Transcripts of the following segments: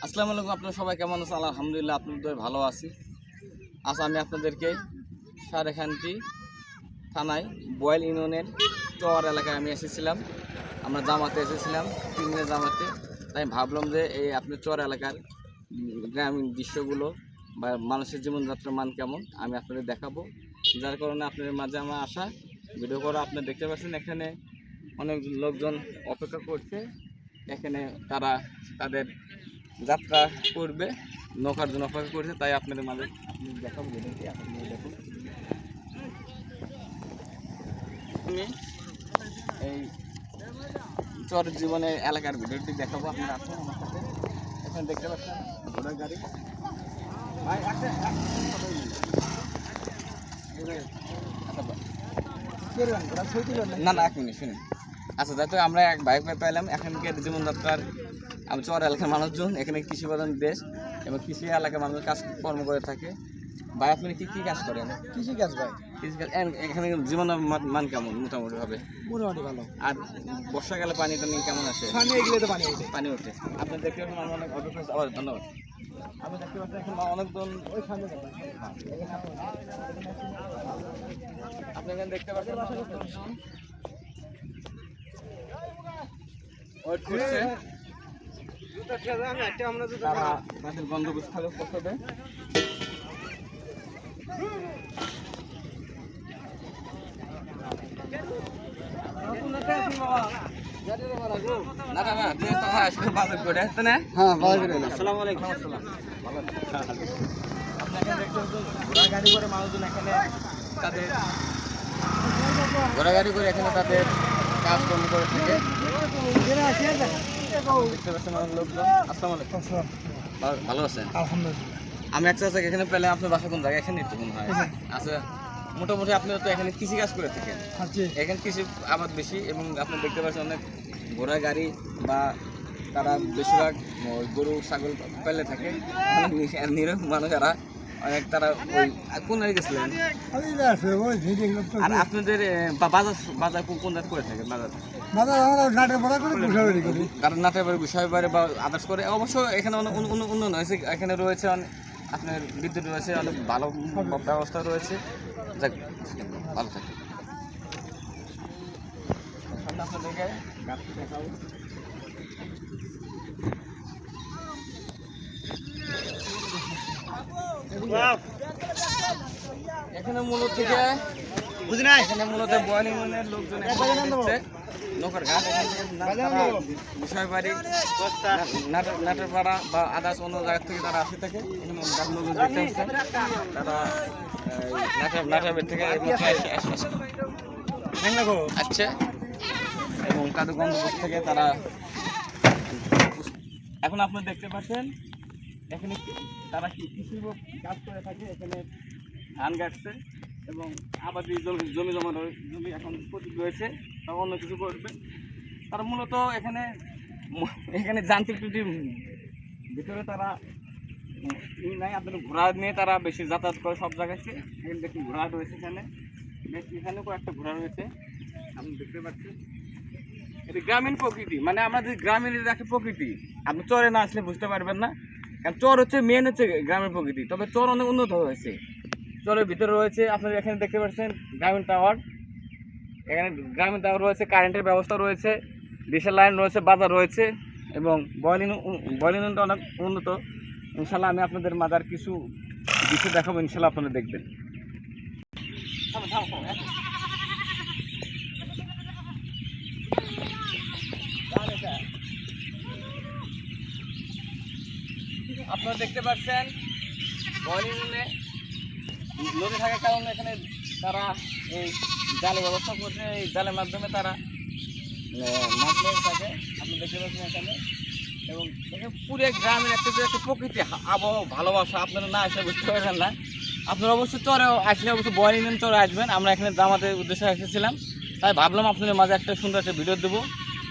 আসসালামু আলাইকুম। আপনারা সবাই কেমন আছেন? আলহামদুলিল্লাহ আপনাদের ভালো আছি। আজ আমি আপনাদেরকে সারেখানটি থানায় বয়েল ইউনিয়নের চর এলাকায় আমি এসেছিলাম। আমরা জামাতে এসেছিলাম, 3 দিনের জামাতে। তাই ভাবলাম যে এই আপনার চর এলাকার গ্রামীণ দৃশ্যগুলো বা মানুষের জীবনযাত্রার মান কেমন আমি আপনাদের দেখাবো। যার কারণে আপনাদের মাঝে আমার আসা, ভিডিও করা। আপনারা দেখতে পাচ্ছেন এখানে অনেক লোকজন অপেক্ষা করছে। এখানে তারা তাদের যাত্রা করবে, নৌকার জন্য অপেক্ষা করছে। তাই আপনাদের মাঝে আপনি দেখাবো ভিডিওটি, আপনি দেখুন। আমি এই চর জীবনের এলাকার ভিডিওটি দেখাবো, আপনারা আসুন আমার সাথে। এখানে দেখতে পাচ্ছেন ঘোড়ার গাড়ি। ভাই আসে না না, 1 মিনিট শুনুন। আচ্ছা, যাতে আমরা এক বাইক পেলাম। এখানকার জীবনযাত্রার আমি চর এলাকার মানুষজন, এখানে কৃষি প্রধান দেশ এবং কৃষি এলাকার মানুষ কাজ কর্ম করে থাকে। ভাই আপনি কি কাজ করেন? কৃষি কাজ ভাই। কৃষি কাজ। এখানে জীবনের মান কেমন? মোটামুটি ভাবে মোটামুটি ভালো। আর বর্ষাকালে পানি টানি কেমন আসে? পানি এগুলো তো পানি ওঠে। আপনি দেখতে পাচ্ছেন মানুষ অনেক অপেক্ষা। আবার ধন্যবাদ। আপনি দেখতে পাচ্ছেন এখন অনেকজন ওই সামনে আপনি এখানে দেখতে পাচ্ছেন ওয়েট করছে। তাদের গন্তব্যস্থলে পৌঁছাবে। ঘোড়াগাড়ি করে এখানে তাদের কাজকর্ম করে থাকে। ভালো আছেন? আমি একটা এখানে পেলে আপনার বাসা কোন জায়গায়? এখানে তো মনে হয়। আচ্ছা, মোটামুটি আপনারা তো এখানে কৃষি কাজ করে থাকেন। এখানে কৃষি আবাদ বেশি এবং আপনি দেখতে পাচ্ছেন অনেক ঘোড়া গাড়ি বা তারা বেশিরভাগ গরু ছাগল পেলে থাকে। নিরীহ মানুষেরা অনেক তারা ওই কোন জায়গায় গেছিলেন? আর আপনাদের বাজার কোন জায়গায় করে থাকে? কারণ নাটের বাড়ি গুসাই বাড়ি বা আদার্স করে। অবশ্য এখানে অনেক উন্নয়ন হয়েছে। এখানে রয়েছে অনেক আপনার বিদ্যুৎ রয়েছে, অনেক ভালো ব্যবস্থা রয়েছে। যাক, ভালো থাকে। এখানে মূলত থেকে বুঝি না, এখানে মূলত বয়েল ইউনিয়নের লোকজন নৌকার ঘাট। বিষয় বাড়ি নাটের পাড়া বা আদার্স অন্য জায়গা থেকে তারা আসে থাকে। তারা নাটের বাড়ি থেকে আচ্ছা, এবং তাদের গন্তব্য থেকে তারা এখন আপনারা দেখতে পাচ্ছেন এখানে তারা কৃষি কাজ করে থাকে। এখানে ধান কাটছে এবং আবাদি জমি জমি এখন প্রতি রয়েছে, তারা অন্য কিছু করবে। তারা মূলত এখানে যান্ত্রিক ত্রুটির ভিতরে তারা নাই। আপনার ঘোড়া নিয়ে তারা বেশি যাতায়াত করে সব জায়গায়। এখানে দেখুন ঘোড়া রয়েছে, এখানে কয়েকটা ঘোড়া রয়েছে আপনি দেখতে পাচ্ছেন। এটা গ্রামীণ প্রকৃতি, মানে আমাদের গ্রামীণ একটা প্রকৃতি। আপনি চরে না আসলে বুঝতে পারবেন না। কারণ চর হচ্ছে মেন হচ্ছে গ্রামের প্রকৃতি। তবে চর অনেক উন্নত হয়েছে। চরের ভিতরে রয়েছে আপনারা এখানে দেখতে পাচ্ছেন গ্রামীণ টাওয়ার। এখানে গ্রামীণ টাওয়ার রয়েছে, কারেন্টের ব্যবস্থা রয়েছে, ডিশের লাইন রয়েছে, বাজার রয়েছে এবং বয়লিনটা অনেক উন্নত। ইনশাল্লাহ আমি আপনাদের মাঝে কিছু দৃশ্য দেখাবো, ইনশাল্লাহ আপনারা দেখবেন। আপনারা দেখতে পাচ্ছেন বয়লিনে নদী থাকার কারণে এখানে তারা এই জালের ব্যবস্থা করছে। এই জালের মাধ্যমে তারা মাছ মেরে থাকে। আপনি দেখতে পাচ্ছেন এখানে। এবং এখানে পুরো গ্রামের একটা প্রকৃতি, আবহাওয়া, ভালোবাসা আপনারা না আসলে বুঝতে পারবেন না। আপনারা অবশ্যই চরে আসলে অবশ্যই বয়েল ইউনিয়ন চরে আসবেন। আমরা এখানে জামাতের উদ্দেশ্যে এসেছিলাম, তাই ভাবলাম আপনাদের মাঝে একটা সুন্দর একটা ভিডিও দেবো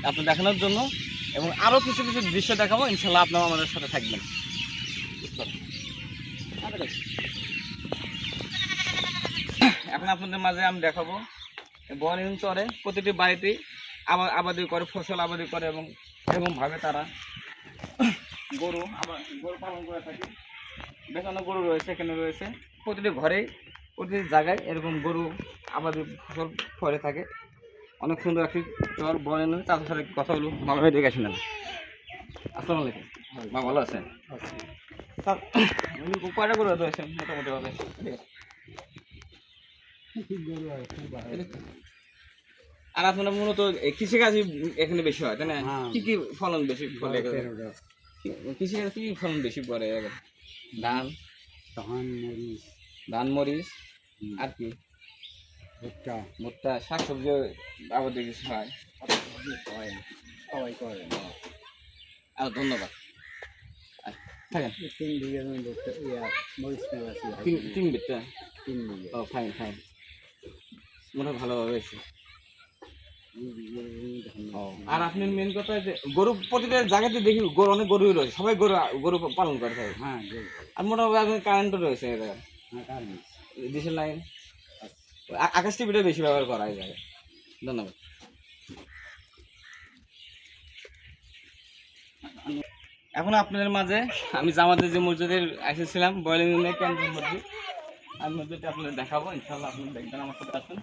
আপনি দেখানোর জন্য এবং আরও কিছু দৃশ্য দেখাবো। ইনশাল্লাহ আপনারা আমাদের সাথে থাকবেন। এখন আপনাদের মাঝে আমি দেখাবো বয়েল ইউনিয়ন চরে প্রতিটি বাড়িতেই আবাদি করে, ফসল আবাদি করে এবং এরকমভাবে তারা গরু আবার গরু পালন করে থাকি। বেশ অনেক গরু রয়েছে, এখানে রয়েছে প্রতিটি ঘরে, প্রতিটি জায়গায় এরকম গরু আবাদি ফসল ফলে থাকে। অনেক সুন্দর একটি চর বনে নিয়ে তাদের সাথে কথা বলবো। মামা ভাই দেখে আসেন। আসসালামু আলাইকুম। মা ভালো আছেন? তার উনি কয়টা গরু রয়েছে মোটামুটি ভাবে? আর আপনার মূলত কৃষিকাজই এখানে বেশি হয় তাই না? কি কি ফলন বেশি ফলে? কৃষিকাজ কি ফলন বেশি পড়ে? ধান, ধান, মরিচ, আর কি ভুট্টা, শাকসবজি আবার কিছু হয়। আর ধন্যবাদ। থাকেন 3 বিঘা। ও ফাইন ফাইন, মনে হয় ভালোভাবে হয়েছে। আর আপনার মেন কথা যে গরু প্রতিটা জায়গাতে দেখি গরু, অনেক গরুই রয়েছে, সবাই গরু গরু পালন করে থাকে। হ্যাঁ, আর মোটামুটি এখন কারেন্টও রয়েছে এই জায়গায়, ডিসেল লাইন, আকাশ টিভিটা বেশি ব্যবহার করা এই জায়গায়। ধন্যবাদ। এখন আপনাদের মাঝে আমি জামাতের যে মসজিদের এসেছিলাম, বয়লিং কেন্দ্রের মসজিদ, আমি মসজিদটা আপনাদের দেখাবো। ইনশাল্লাহ আপনারা দেখবেন, আমার সাথে আসুন।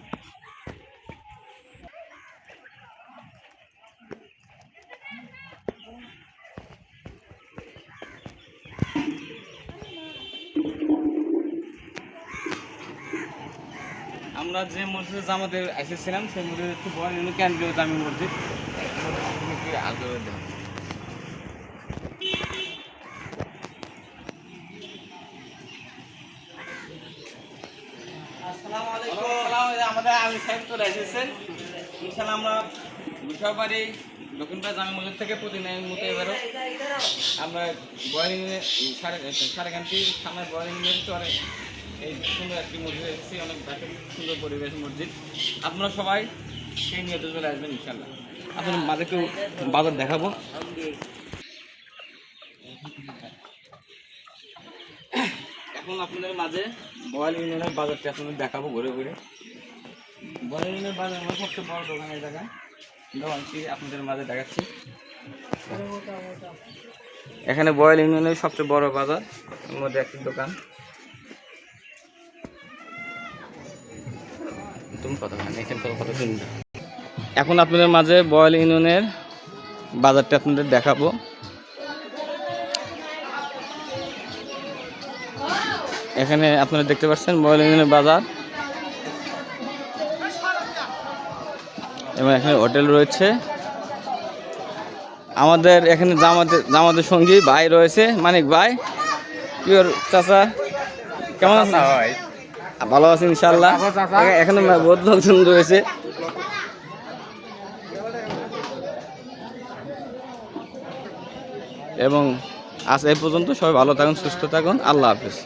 আমরা যে মসজিদে জামাতে এসেছিলাম সেই মসজিদ একটু বয়লিং কেন্দ্রীয় জামি মসজিদ। আমাদের আমি সাহেব তো এসেছেন। ইনশাল্লাহ আমরা বিষয়বাড়ি দক্ষিণপাড়া জামি মসজিদ থেকে প্রতিদিনের মতো এবারও আমরা বয়লিং সারেকান্তি সামনে বয়লিংয়ের চরে এই সুন্দর একটি মসজিদ এসেছি। অনেক সুন্দর পরিবেশ মসজিদ। আপনারা সবাই সেই নিয়ে চলে আসবেন ইনশাল্লাহ। আপনার মাঝে একটু বাজার দেখাবো। এখন আপনাদের মাঝে বয়াল ইউনিয়নের বাজারটি আপনাদের দেখাবো ঘুরে ঘুরে। বয়াল ইউনিয়নের বাজার আমার সবচেয়ে বড় দোকানের জায়গা, দোকানটি আপনাদের মাঝে দেখাচ্ছি। এখানে বয়াল ইউনিয়নের সবচেয়ে বড় বাজার, এর মধ্যে একটি দোকান। তুমি কথা বলেন, এখানে কথা শুনবে। এখন আপনাদের মাঝে বয়াল ইউনিয়নের বাজারটি আপনাদের দেখাবো। এখানে আপনারা দেখতে পাচ্ছেন বয়াল ইউনিয়নের বাজার, এবং এখানে হোটেল রয়েছে। আমাদের এখানে জামাতের সঙ্গী ভাই রয়েছে, মানিক ভাই। পিওর চাচা, কেমন আছেন? ভালো আছেন ইনশাল্লাহ। এখানে বহুত লোকজন রয়েছে। এবং আজ এই পর্যন্ত, সবাই ভালো থাকুন, সুস্থ থাকুন, আল্লাহ হাফেজ।